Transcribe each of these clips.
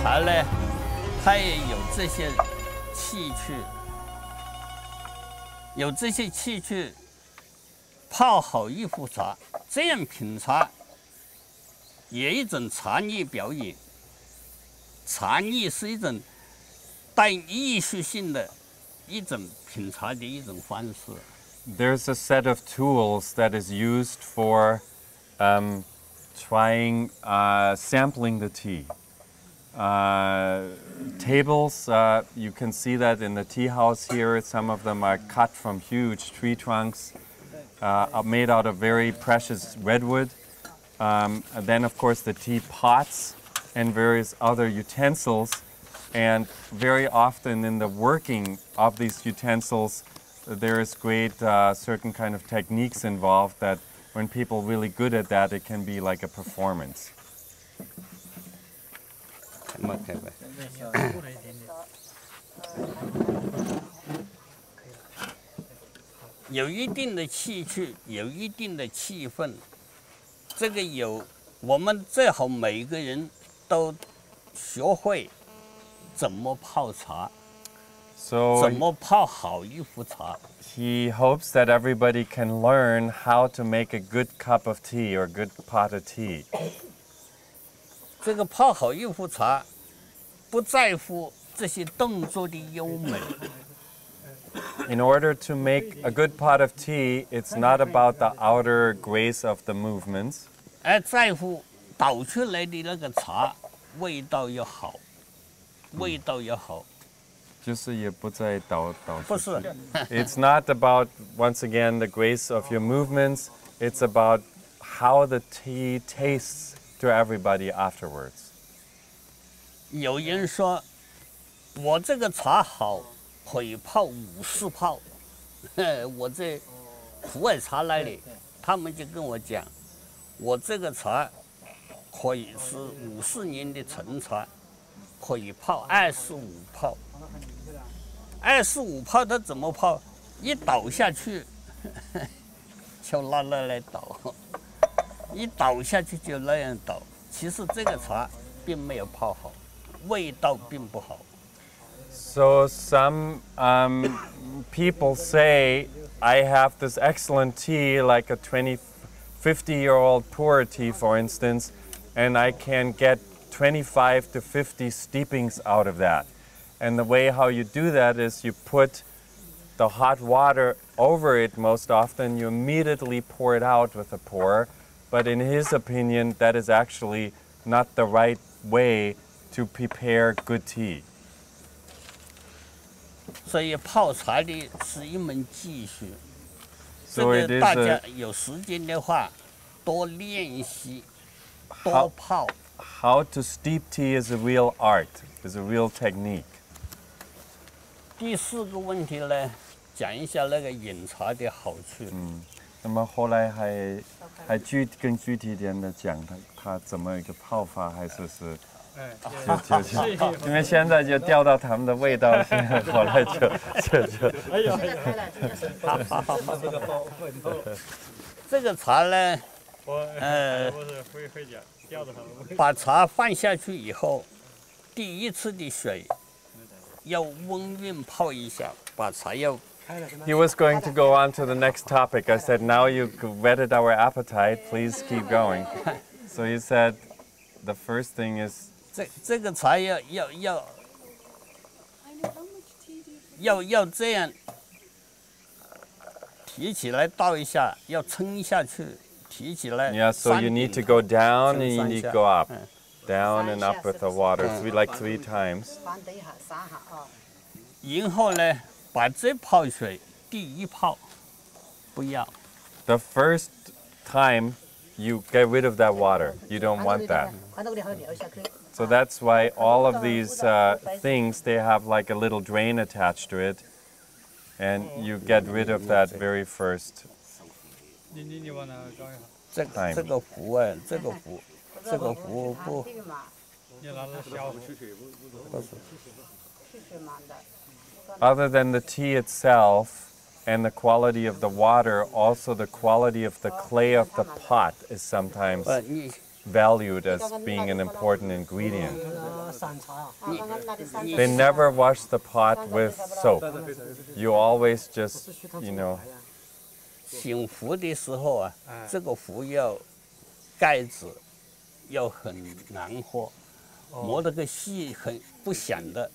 茶呢，它也有这些器具，有这些器具泡好一壶茶，这样品茶也一种茶艺表演。茶艺是一种带艺术性的一种品茶的一种方式。There's a set of tools that is used for trying sampling the tea. Tables, you can see that in the tea house here. Some of them are cut from huge tree trunks, made out of very precious redwood. And then, of course, the tea pots and various other utensils. And very often in the working of these utensils, there is great certain kind of techniques involved that when people are really good at that, it can be like a performance. 有一定的器具，有一定的气氛，这个有我们最好每一个人都学会怎么泡茶， So 怎么泡好一壶茶。 he hopes that everybody can learn how to make a good cup of tea or a good pot of tea. 这个泡好一壶茶，不在乎这些动作的优美。 In order to make a good pot of tea, it's not about the outer grace of the movements, 而在乎倒出来的那个茶味道要好，味道要好。 就是也不再倒不是， It's not about, once again, the grace of your movements. It's about how the tea tastes to everybody afterwards. 有人说，我这个茶好，可以泡50泡。我在普洱茶那里，他们就跟我讲，我这个茶可以是50年的陈茶，可以泡25泡。 25泡它怎么泡？一倒下去，就那来倒，一倒下去就那样倒。其实这个茶并没有泡好，味道并不好。 So some people say, I have this excellent tea, like a 50-year-old pu'er tea, for instance, and I can get 25 to 50 steepings out of that. And the way how you do that is you put the hot water over it most often. You immediately pour it out with a pour. But in his opinion, that is actually not the right way to prepare good tea. 所以泡茶的是一门技术。 So it 这 is 个大家 a, 有时间的话，多练习，多泡。 how to steep tea is a real art, is a real technique. 第4个问题呢，讲一下那个饮茶的好处。那么后来还更具体一点的讲它怎么一个泡法，还是因为现在就调到他们的味道，现在后来就。这个茶呢，把茶放下去以后，第一次的水要温润泡一下，把茶要。 He was going to go on to the next topic. I said, now you whetted our appetite, please keep going. So he said, the first thing is 这个茶要这样提起来倒一下，要撑下去，提起来。yeah. So you need to go down and you need to go up, down and up with the water, like 3 times. 然后呢，把这泡水第一泡不要。 The first time you get rid of that water, you don't want that. So that's why all of these things, they have like a little drain attached to it, and you get rid of that very first time. 这个壶啊，这个壶不。 Other than the tea itself and the quality of the water, also the quality of the clay of the pot is sometimes valued as being an important ingredient. They never wash the pot with soap. You always just, you know. 醒壶的时候啊，这个壶要盖子要很难喝，磨得个细很不响的。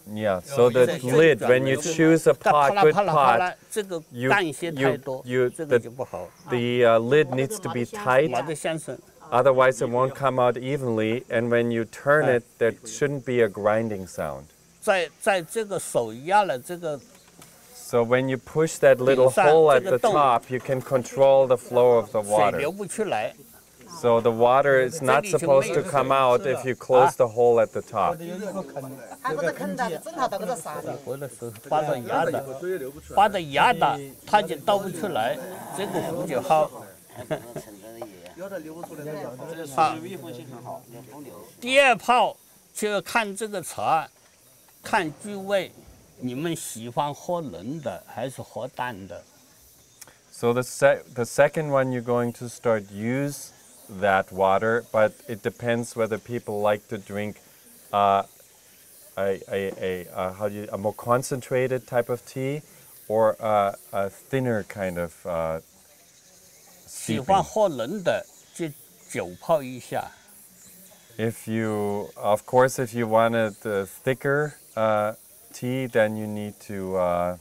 Yeah, so the lid, when you choose a pot, good pot, the lid needs to be tight, otherwise it won't come out evenly, and when you turn it, there shouldn't be a grinding sound. So when you push that little hole at the top, you can control the flow of the water. So the water is not supposed to come out if you close the hole at the top. So the second one you're going to start use that water, but it depends whether people like to drink a more concentrated type of tea or a thinner kind of steeping. If you, of course, if you wanted a thicker tea, then you need to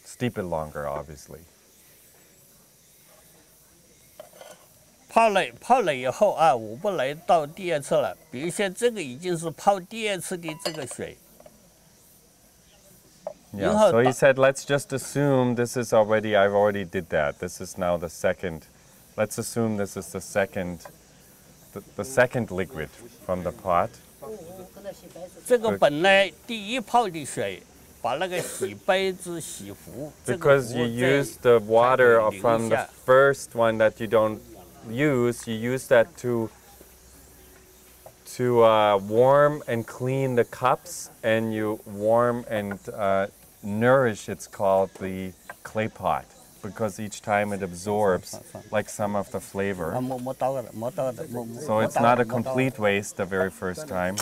steep it longer, obviously. 泡了以后啊，我不来倒第二次了。比如说这个已经是泡第二次的这个水。Yeah, so he said, let's just assume this is already, I've already did that. This is now the second. Let's assume this is the second liquid from the pot. 这个本来第一泡的水，把那个洗杯子、洗壶。Because you use the water from the first one that you don't use, you use that to warm and clean the cups, and you warm and nourish, it's called the clay pot, because each time it absorbs like some of the flavor. So it's not a complete waste the very first time.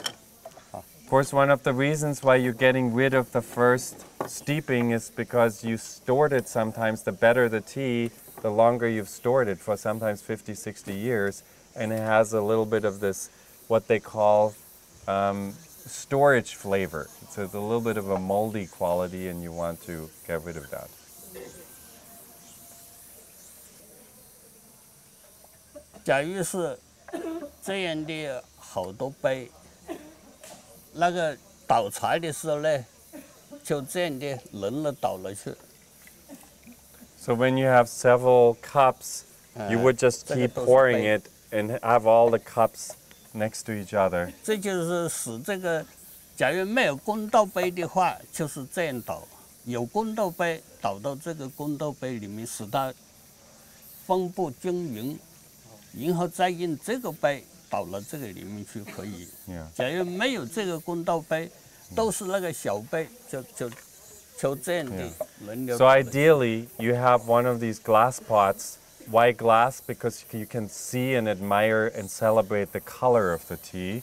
Of course, one of the reasons why you're getting rid of the first steeping is because you stored it sometimes. The better the tea, the longer you've stored it, for sometimes 50, 60 years, and it has a little bit of this, what they call storage flavor. So it's a little bit of a moldy quality, and you want to get rid of that. 假如是这样的好多杯，那个倒茶的时候呢，就这样的轮了倒了去。 So when you have several cups, you would just keep pouring it and have all the cups next to each other. 这就是使这个，假如没有公道杯的话，就是这样倒；有公道杯，倒到这个公道杯里面，使它分布均匀，然后再用这个杯倒到这个里面去可以。假如没有这个公道杯，都是那个小杯，就这样的轮流。 So ideally, you have one of these glass pots. Why glass? Because you can see and admire and celebrate the color of the tea.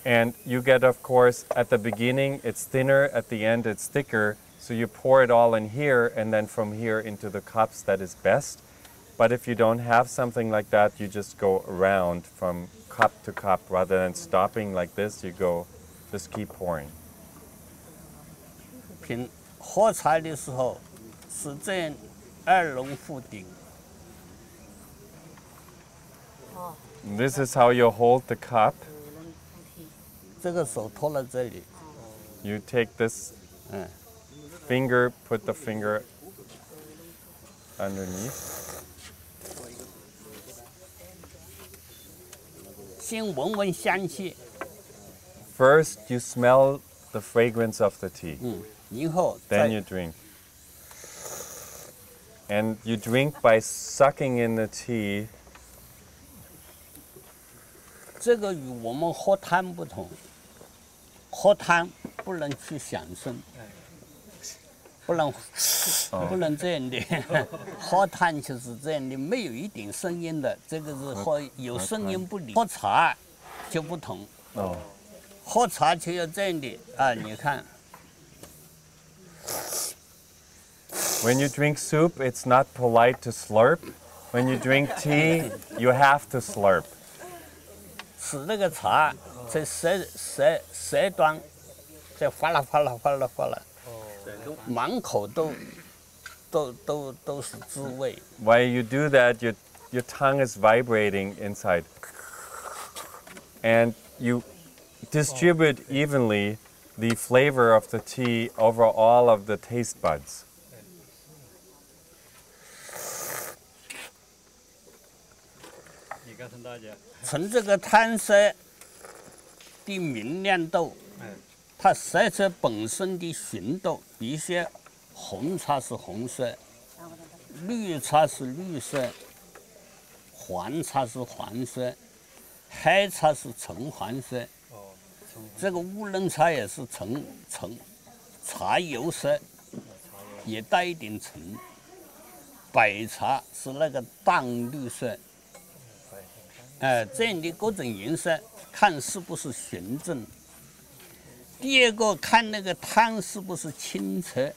And you get, of course, at the beginning it's thinner, at the end it's thicker. So you pour it all in here, and then from here into the cups, that is best. But if you don't have something like that, you just go around from cup to cup rather than stopping like this. You go, just keep pouring. 喝茶的时候是这样二龙互顶。 This is how you hold the cup. 这个手托在这里。 You take this finger, put the finger underneath. 先闻闻香气。 First, you smell the fragrance of the tea. 然后 Then you drink. And you drink by sucking in the tea. 这个与我们喝汤不同，喝汤不能去响声，不不能这样的，喝汤就是这样的，没有一点声音的，这个是喝有声音不理。喝茶就不同，喝茶就要这样的啊，你看。When you drink soup, it's not polite to slurp. When you drink tea, you have to slurp. 使那个茶在舌端，在哗啦哗啦哗啦哗啦，满口都是滋味。While you do that, your tongue is vibrating inside, and you distribute evenly the flavor of the tea over all of the taste buds. 从这个汤色的明亮度，它色彩本身的纯度，比如说红茶是红色，绿茶是绿色，黄茶是黄色，黑茶是橙黄色。这个乌龙茶也是橙茶油色，也带一点橙。白茶是那个淡绿色。这样的各种颜色，看是不是纯正。第二个看那个汤是不是清澈。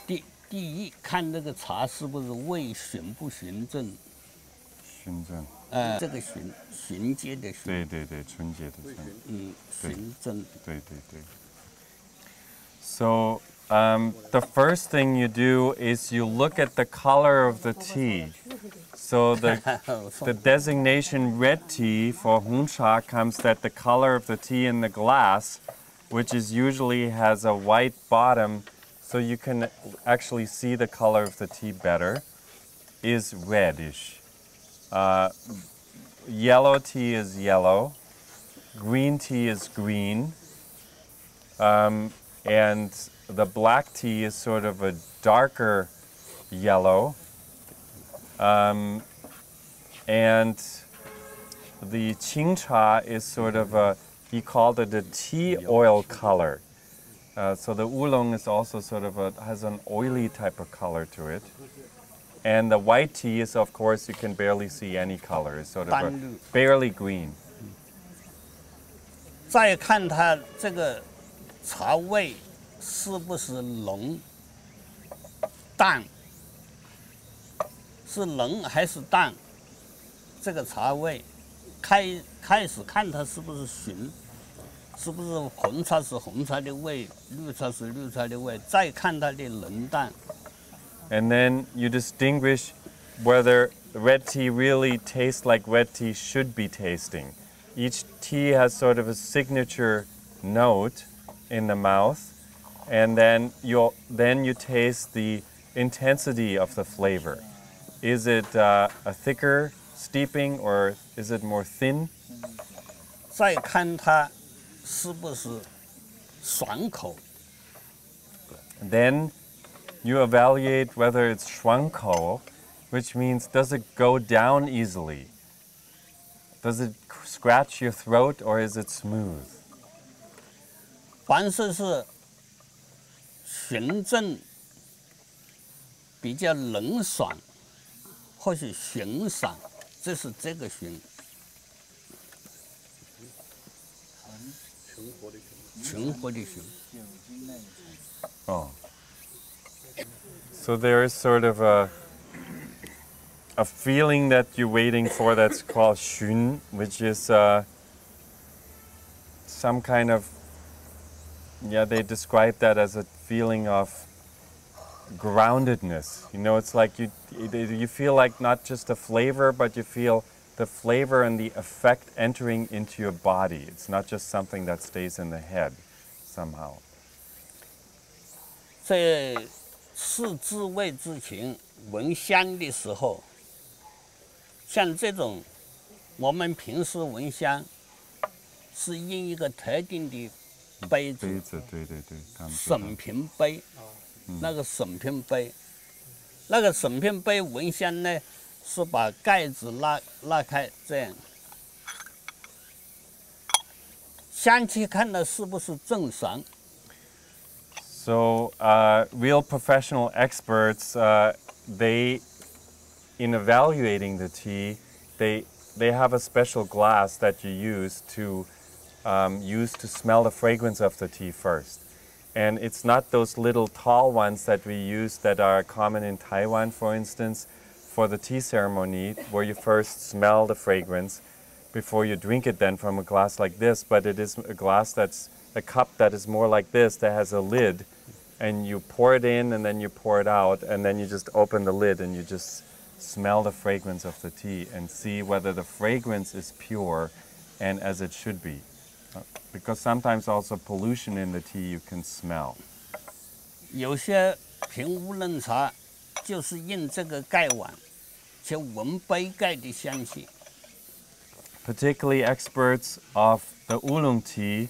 第一看那个茶是不是味纯不纯正。纯正。这个纯洁的纯。对，纯洁的纯。纯正。对。So the first thing you do is you look at the color of the tea. So the designation red tea for Hun Cha comes that the color of the tea in the glass, which is usually has a white bottom, so you can actually see the color of the tea better, is reddish. Yellow tea is yellow, green tea is green, and the black tea is sort of a darker yellow. And the Qing Cha is sort of he called it a tea oil color. So the Oolong is also sort of has an oily type of color to it. And the white tea is, of course, you can barely see any color. It's sort of barely green. 再看它这个茶味是不是浓淡。是浓还是淡？这个茶味，开始看它是不是纯，是不是红茶是红茶的味，绿茶是绿茶的味，再看它的浓淡。And then you distinguish whether red tea really tastes like red tea should be tasting. Each tea has sort of a signature note in the mouth, and then you taste the intensity of the flavor. Is it a thicker steeping or is it more thin? 再看它是不是爽口。Then you evaluate whether it's 爽口, which means does it go down easily? Does it scratch your throat or is it smooth? 凡是纯正、比较冷爽。或是纯爽，这是这个纯。纯活的纯。Oh. So there is sort of a feeling that you're waiting for that's called xun, which is some kind of, they describe that as a feeling of groundedness. You know, it's like you feel like not just the flavor, but you feel the flavor and the effect entering into your body. It's not just something that stays in the head somehow. 在试滋味之前，闻香的时候，像这种我们平时闻香，是用一个特定的杯子，对，审评杯。那个审评杯，那个审评杯闻香呢，是把盖子拉开，这样，香气看的是不是正爽？ So real professional experts, they, in evaluating the tea, they have a special glass that you use to smell the fragrance of the tea first. And it's not those little tall ones that we use that are common in Taiwan, for instance, for the tea ceremony, where you first smell the fragrance before you drink it then from a glass like this, but it is a glass that's a cup that is more like this, that has a lid, and you pour it in and then you pour it out, and then you just open the lid and you just smell the fragrance of the tea and see whether the fragrance is pure and as it should be. Because sometimes also pollution in the tea you can smell. 有些评乌龙茶就是用这个盖碗去闻杯盖的香气。 Particularly experts of the Oolong tea,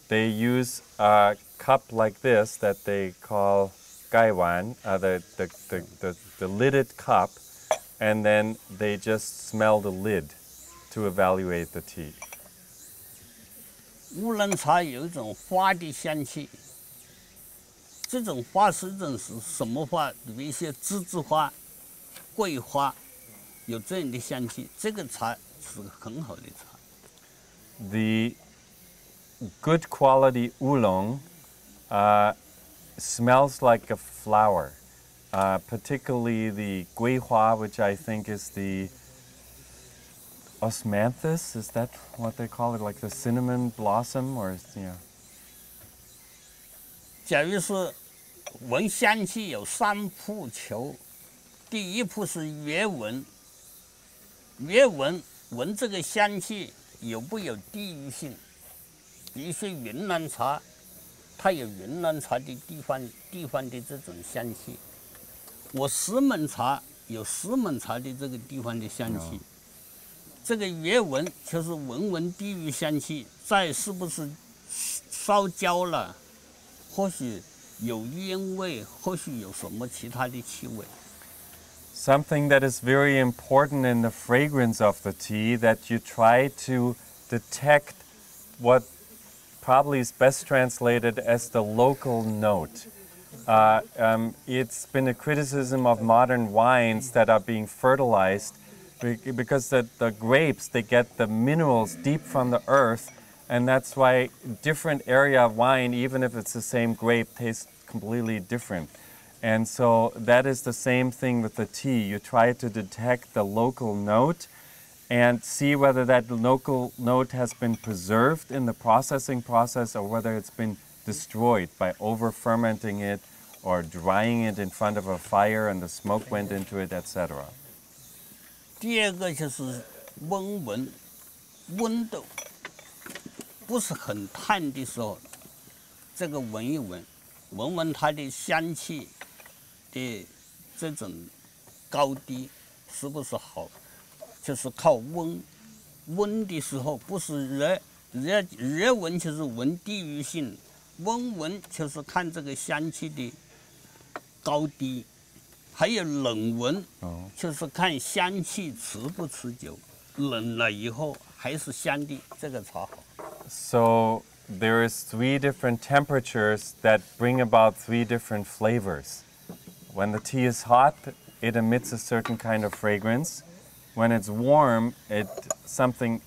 they use a cup like this that they call gaiwan, the lidded cup, and then they just smell the lid to evaluate the tea. 乌龙茶有一种花的香气，这种花是什么花？有一些栀子花、桂花，有这样的香气。这个茶是很好的茶。 The good quality oolong smells like a flower, particularly the guihua, which I think is the osmanthus. Is that what they call it, like the cinnamon blossom, or yeah? 假如是闻香气有3步求，第一步是越闻，闻这个香气有不有地域性？比如说云南茶，它有云南茶的地方的这种香气；我石门茶有石门茶的这个地方的香气。这个越闻就是闻地域香气，再是不是烧焦了，或许有烟味，或许有什么其他的气味。 Something that is very important in the fragrance of the tea, that you try to detect what probably is best translated as the local note. It's been a criticism of modern wines that are being fertilized because the grapes, they get the minerals deep from the earth, and that's why different area of wine, even if it's the same grape, tastes completely different. And so that is the same thing with the tea. You try to detect the local note and see whether that local note has been preserved in the processing process or whether it's been destroyed by over-fermenting it or drying it in front of a fire and the smoke went into it, etc. 第二个就是温度不是很烫的时候，这个闻一闻它的香气的这种高低是不是好，就是靠温的时候，不是热闻就是闻地域性，温闻就是看这个香气的高低。 还有冷闻，就是看香气持不持久，冷了以后还是香的，这个茶好。So there is 3 different temperatures that bring about 3 different flavors. When the tea is hot, it emits a certain kind of fragrance. When it's warm,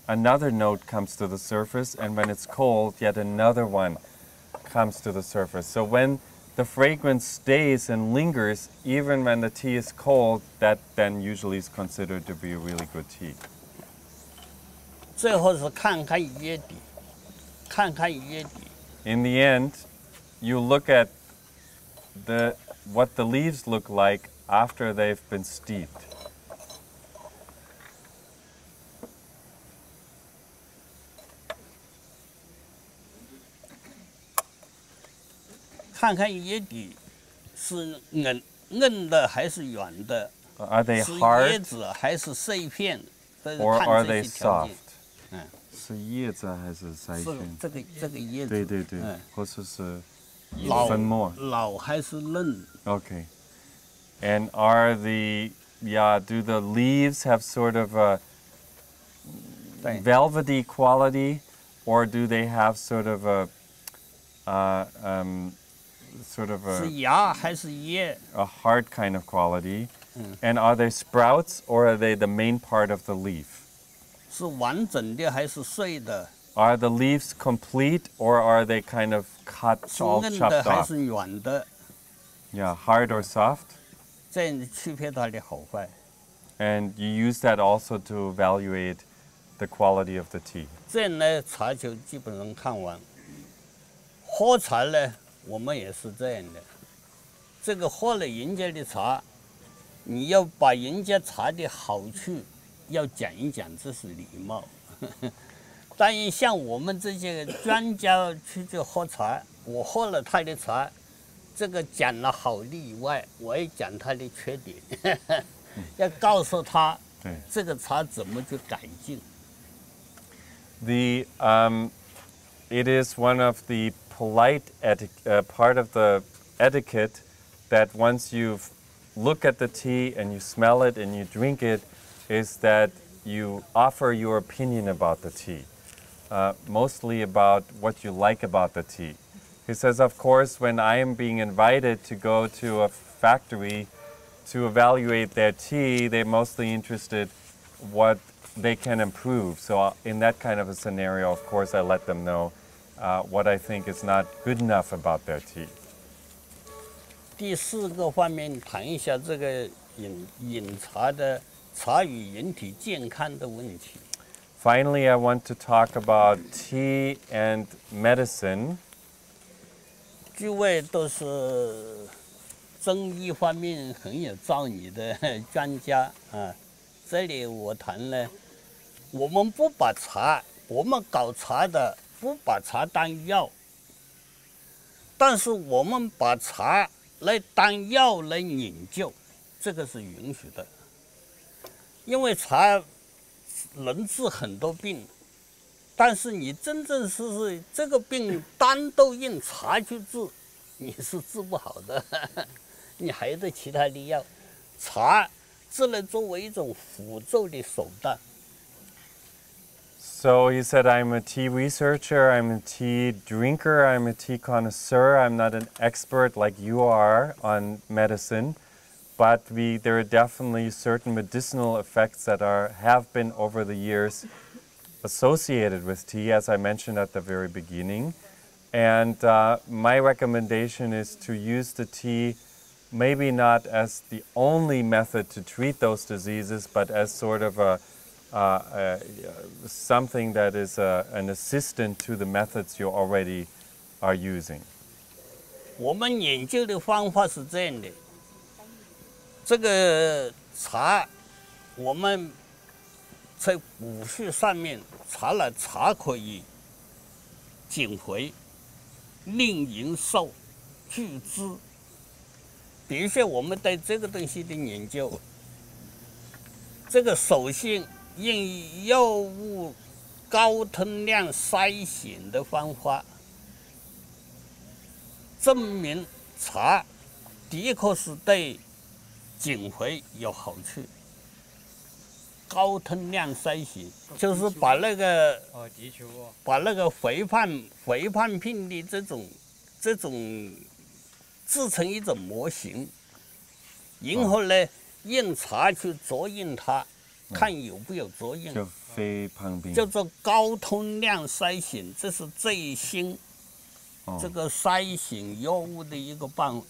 another note comes to the surface, and when it's cold, yet another one comes to the surface. So when the fragrance stays and lingers even when the tea is cold, that then usually is considered to be a really good tea. 最后是看看叶底。 In the end, you look at what the leaves look like after they've been steeped. 看看叶底是硬的还是软的？ Are they 是叶 hard 子还是碎片？ or 看 are 这 they 些条 soft? 件。是叶子还是筛是选？这个叶子。对对对，或者是老粉末。老还是嫩？ Okay. And do the leaves have sort of a velvety quality, or do they have sort of a sort of 是芽还是叶？ a hard kind of quality? And are they sprouts or are they the main part of the leaf? 是完整的还是碎的？ Are the leaves complete or are they kind of cut 是 all 硬的 chopped 还 off? 是软的？ Yeah, hard or soft? 这样区别它的好坏。 And you use that also to evaluate the quality of the tea. 这样呢，茶就基本上看完。喝茶呢，我们也是这样的。这个喝了人家的茶，你要把人家茶的好处要讲一讲，这是礼貌。当然，像我们这些专家去喝茶，我喝了他的茶，这个讲了好的以外，我也讲他的缺点，要告诉他这个茶怎么去改进。It is one of the polite part of the etiquette that once you look at the tea and you smell it and you drink it, is that you offer your opinion about the tea, mostly about what you like about the tea. He says, of course, when I am being invited to go to a factory to evaluate their tea, they're mostly interested what they can improve. So in that kind of a scenario, of course, I let them know what I think is not good enough about their tea. 第四个方面谈一下这个饮茶的茶与人体健康的问题。 Finally, I want to talk about tea and medicine. 诸位都是中医方面很有造诣的专家啊，这里我谈呢，我们不把茶，我们搞茶的不把茶当药，但是我们把茶来当药来研究，这个是允许的，因为茶能治很多病。 但是你真正是这个病单都用茶去治，你是治不好的，你还得其他的药。茶只能作为一种辅助的手段。 So he said, I'm a tea researcher, I'm a tea drinker, I'm a tea connoisseur. I'm not an expert like you are on medicine, but there are definitely certain medicinal effects that have been over the years associated with tea, as I mentioned at the very beginning. And my recommendation is to use the tea maybe not as the only method to treat those diseases, but as sort of something that is an assistant to the methods you already are using. 我们研究的方法是这样的，这个茶，我们在古书上面查了茶可以减肥、令人寿、去脂。的确，我们对这个东西的研究，这个首先用药物高通量筛选的方法，证明茶的确是对减肥有好处。 高通量筛选就是把那个肥胖病的这种制成一种模型，然后呢用茶去作用它，看有没有作用。就肥胖病。叫做高通量筛选，这是最新这个筛选药物的一个方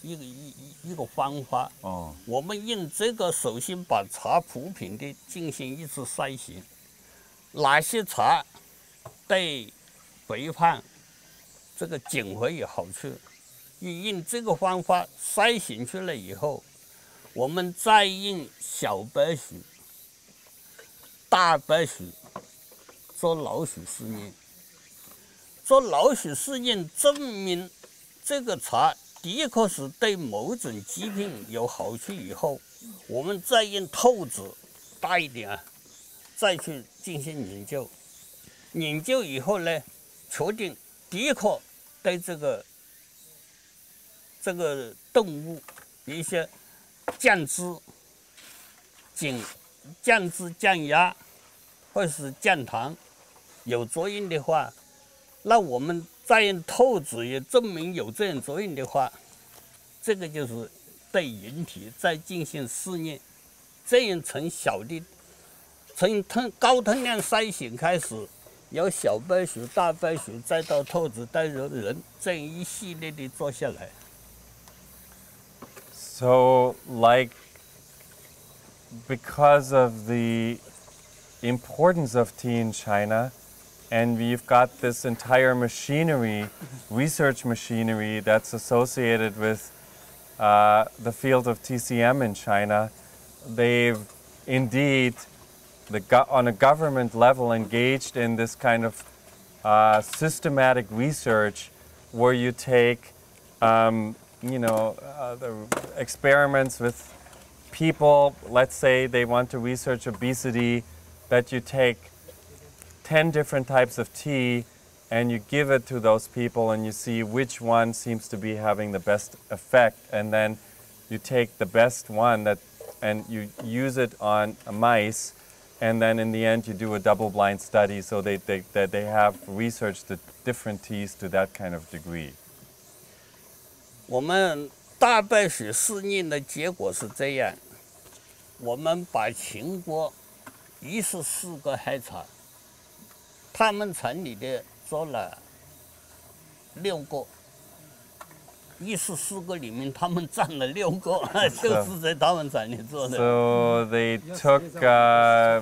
法。哦，我们用这个首先把茶普遍的进行一次筛选，哪些茶对肥胖、这个减肥有好处，用这个方法筛选出来以后，我们再用小白鼠、大白鼠做老鼠试验。 做老鼠试验证明这个茶的确是对某种疾病有好处以后，我们再用透子大一点，再去进行研究。研究以后呢，确定的确对这个动物，比如说降脂、降压，或是降糖有作用的话。 那我们再用透子也证明有这种作用的话，这个就是对引体再进行试验，这样从小的从高通量筛选开始，由小白鼠、大白鼠，再到兔子，再到人，这样一系列的做下来。So, like, because of the importance of tea in China, and we've got this entire machinery, research machinery that's associated with the field of TCM in China, they've indeed, on a government level, engaged in this kind of systematic research where you take, the experiments with people. Let's say they want to research obesity, that you take 10 different types of tea and you give it to those people and you see which one seems to be having the best effect, and then you take the best one and you use it on mice, and then in the end you do a double-blind study, so they have researched the different teas to that kind of degree. 我们大白鼠试验的结果是这样，我们把全国14个海茶，他们城里的做了6个，14个里面他们占了6个，就是在他们城里做的。So they took,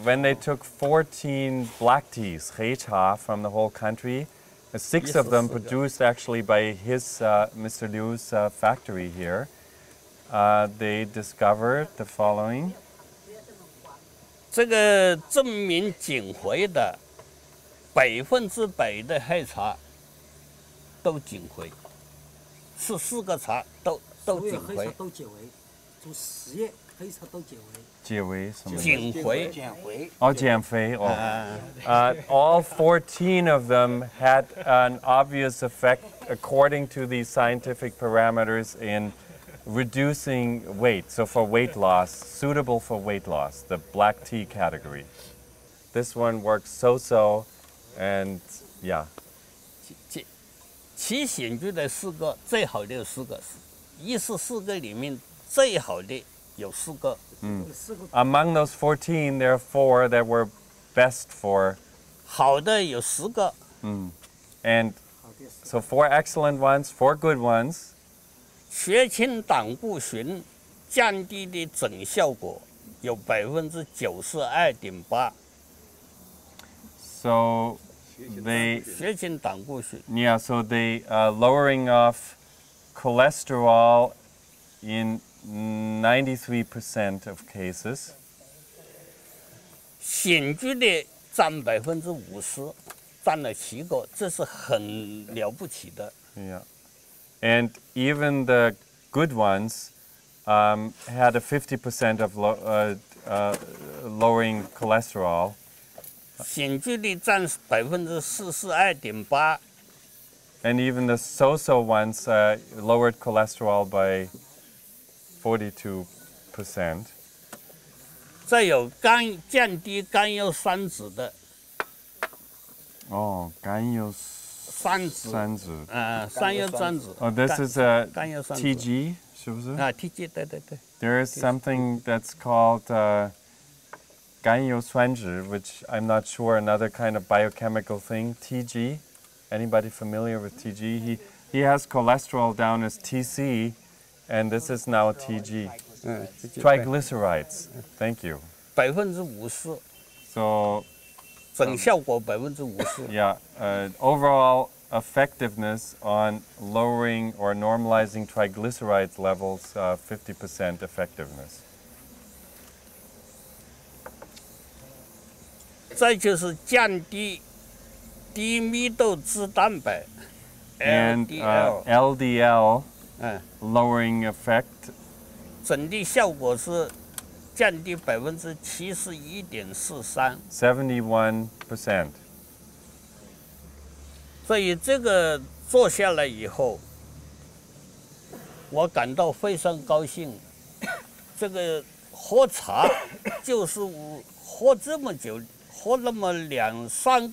when they took 14 black teas, Hei Cha, from the whole country, 6 of them produced actually by his, Mr. Liu's factory here, they discovered the following. 这个证明捡回的100%的黑茶都捡回，14个茶都捡回。都捡回，做实验，黑茶都捡回。捡回什么？捡回。哦，减肥哦。All 14 of them had an obvious effect according to the scientific parameters in reducing weight. So for weight loss, suitable for weight loss, the black tea category. This one works so-so, and yeah. 其显著的4个，最好的有4个，14个里面最好的有4个。Among those 14, there are 4 that were best for. 好的有10个。And so 4 excellent ones, 4 good ones. 血清胆固醇降低的总效果有92.8%。So they. 血清胆固醇。Yeah, so they lowering of cholesterol in 93% of cases. 显著的占50%，占了7个，这是很了不起的。Yeah, and even the good ones had a 50% of lowering cholesterol. 显著的占42.8%。And even the so-so ones lowered cholesterol by 42%. 再有降低甘油三酯的。哦，甘油三酯。甘油三酯。Oh, this is a 甘油三酯 TG, 是不是？啊 ，TG 对。There is something that's called 甘油酸酯, which I'm not sure, another kind of biochemical thing. TG. Anybody familiar with TG? He has cholesterol down as TC, and this is now TG. Triglycerides. Thank you. 50%。So. 总效果50%。Yeah. Overall effectiveness on lowering or normalizing triglycerides levels, 50% effectiveness. 再就是降低低密度脂蛋白 And LDL lowering effect. 整体效果是降低71.43%。71%. 所以这个做下来以后，我感到非常高兴。这个喝茶就是喝这么久。喝那么3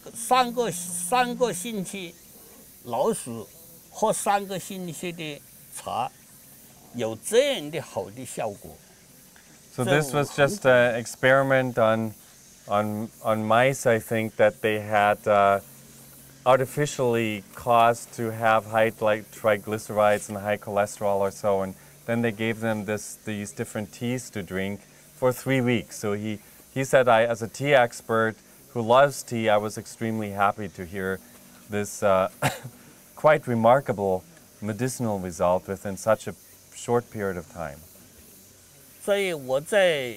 个星期，老鼠喝3个星期的茶，有这样的好的效果。 So this was just an experiment on mice, I think, that they had artificially caused to have high triglycerides and high cholesterol or so, and then they gave them these different teas to drink for 3 weeks. So he said, as a tea expert who loves tea, I was extremely happy to hear this quite remarkable medicinal result within such a short period of time. 所以我在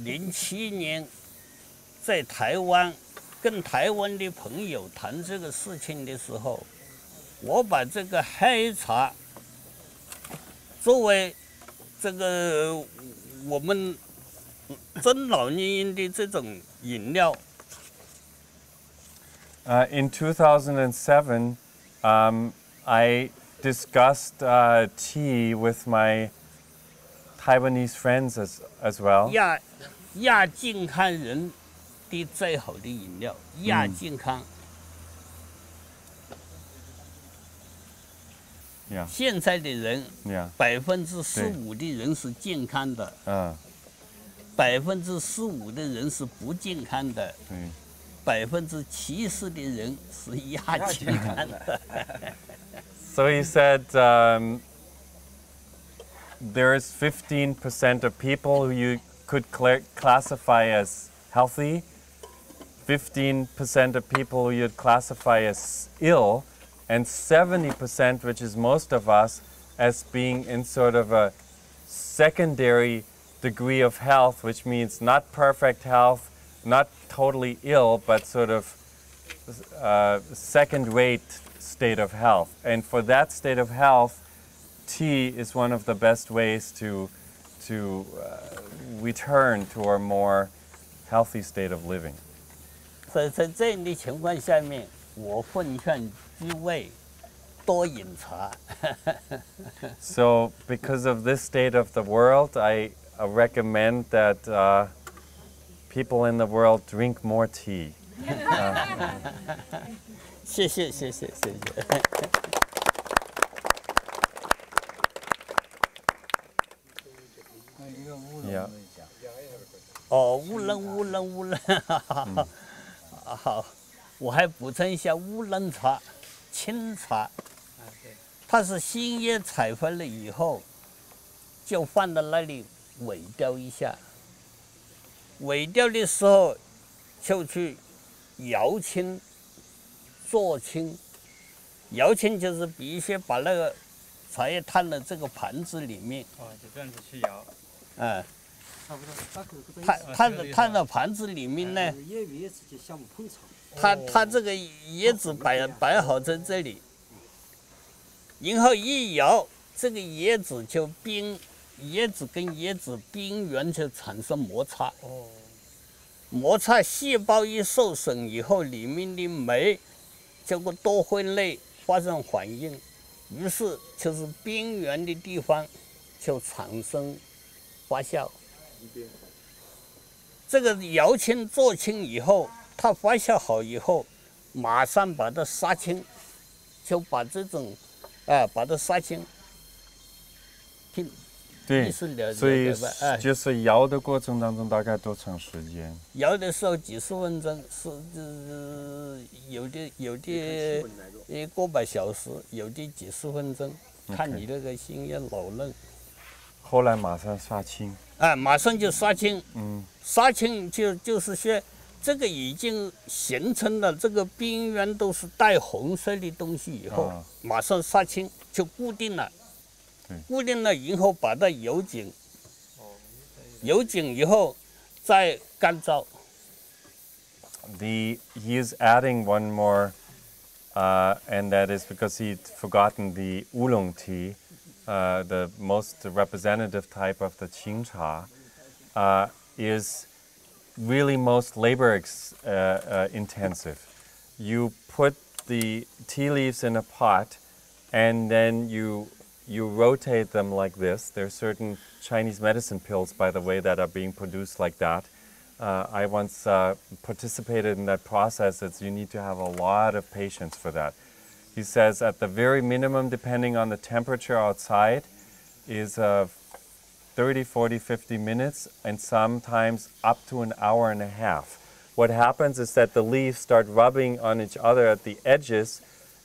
07年在台湾跟台湾的朋友谈这个事情的时候，我把这个黑茶作为这个我们中老年人的这种饮料。 In 2007, I discussed tea with my Taiwanese friends as well. 亚健康人的最好的饮料，亚健康。 Yeah. 现在的人 Yeah. 15%的人是健康的，15%的人是不健康的，70%的人是亚健康的。So he said there's 15% of people who you could classify as healthy, 15% of people who you'd classify as ill, and 70%, which is most of us, as being in sort of a secondary degree of health, which means not perfect health, not totally ill, but sort of second-rate state of health. And for that state of health, tea is one of the best ways to return to a more healthy state of living. 所以在这样的情况下面，我奉劝诸位多饮茶。So, because of this state of the world, I recommend that people in the world drink more tea. 谢谢。Yeah. 哦，乌龙，好，我还补充一下乌龙茶、清茶，它是新叶采回来以后，就放到那里萎凋一下，萎凋的时候就去摇青、做青，摇青就是必须把那个茶叶摊到这个盘子里面，就这样子去摇，摊到盘子里面呢，它这个叶子摆好在这里，然后一摇，这个叶子就叶子跟叶子边缘就产生摩擦。摩擦细胞一受损以后，里面的酶就会多酚类发生反应，于是就是边缘的地方就产生发酵。这个摇青做青以后，它发酵好以后，马上把它杀青，就把这种，把它杀青。对，意思了所以解吧？就是摇的过程当中大概多长时间？摇的时候几十分钟，有的1个把小时，有的几十分钟，看你那个新叶老嫩。后来马上杀青。马上就杀青。杀青就是说，这个已经形成了这个边缘都是带红色的东西以后，马上杀青就固定了。固定了以后把它油紧，油紧以后再干燥。He is adding one more, and that is because he'd forgotten the Oolong tea, the most representative type of the Qingcha, is really most labor intensive. You put the tea leaves in a pot, and then you rotate them like this. There are certain Chinese medicine pills, by the way, that are being produced like that. I once participated in that process. You need to have a lot of patience for that. He says at the very minimum, depending on the temperature outside, is 30, 40, 50 minutes, and sometimes up to an hour and a half. What happens is that the leaves start rubbing on each other at the edges,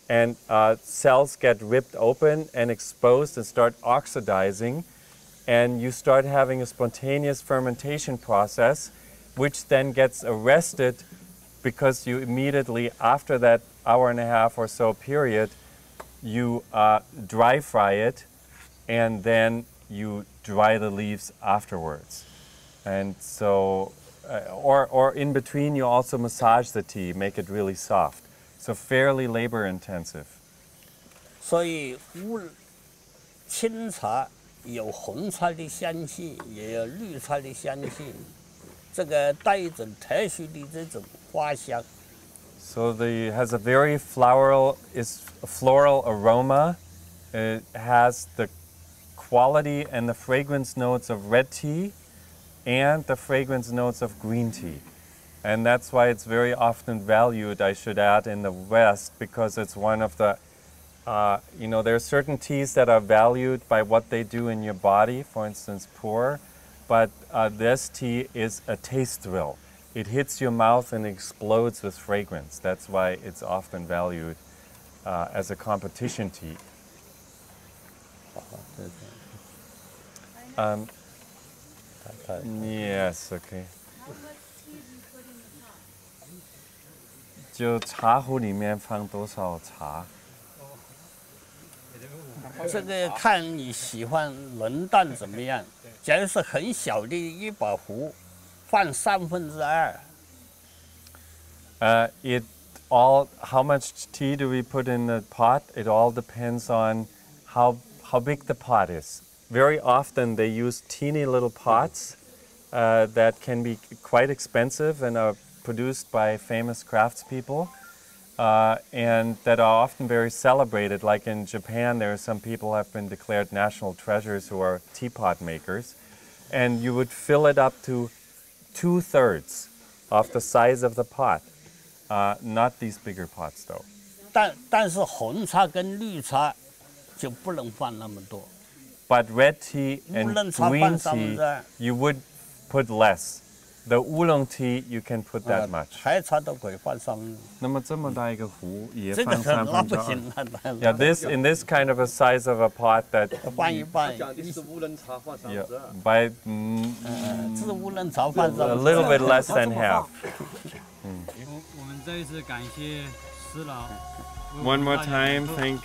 and cells get ripped open and exposed and start oxidizing, and you start having a spontaneous fermentation process, which then gets arrested because you immediately, after that hour and a half or so period, you dry fry it, and then you dry the leaves afterwards. And so, or in between, you also massage the tea, make it really soft. So fairly labor intensive. 所以清茶有红茶的香气，也有绿茶的香气，这个带一种特殊的这种花香。So it has a very floral aroma. It has the quality and the fragrance notes of red tea and the fragrance notes of green tea. And that's why it's very often valued, I should add, in the West, because it's one of the, there are certain teas that are valued by what they do in your body, for instance, pour, but this tea is a taste thrill. It hits your mouth and explodes with fragrance. That's why it's often valued as a competition tea. Yes, okay. 就茶壶里面放多少茶？这个看你喜欢浓淡怎么样。假如是很小的一把壶，放2/3。How much tea do we put in the pot? It all depends on how big the pot is. Very often they use teeny little pots that can be quite expensive and are produced by famous craftspeople and that are often very celebrated. Like in Japan, there are some people who have been declared national treasures who are teapot makers. And you would fill it up to 2/3 of the size of the pot. Not these bigger pots though. 但是红茶跟绿茶就不能放那么多。But red tea and green tea, you would put less. The oolong tea, you can put that much. 白茶都可以放3/4。那么这么大一个壶也这个放那不行了。Yeah, in this kind of a size of a pot that. 放一半。讲的是乌龙茶放3/2。Yeah, by 是乌龙茶放a little bit less than half. 我们再一次感谢师老。 One more time, thanks.